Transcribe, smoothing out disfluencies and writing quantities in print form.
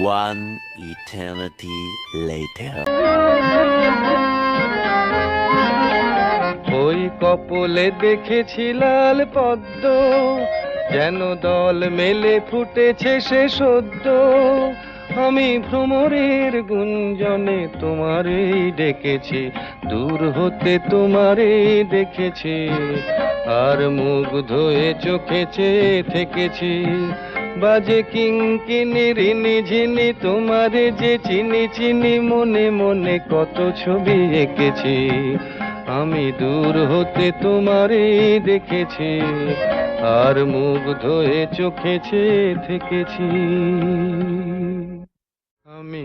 One eternity later. ওই কপলে দেখেছি লাল পদ্ম, যেন দল মেলে ফুটেছে সে সদ্য। আমি ভ্রমরের গুঞ্জনে তোমারেই ডেকেছি, দূর হতে তোমারেই দেখেছি, আর মুগ্ধ হয়ে চোখে চেয়ে থেকেছি। বাজে কিঙ্কিনি রিনি ঝিনি, তোমারে যে চিনি চিনি, মনে মনে কত ছবি এঁকেছি। আমি দূর হতে তোমারে দেখেছি, আর মুগ্ধ হয়ে চোখে চেয়ে থেকেছি। আমি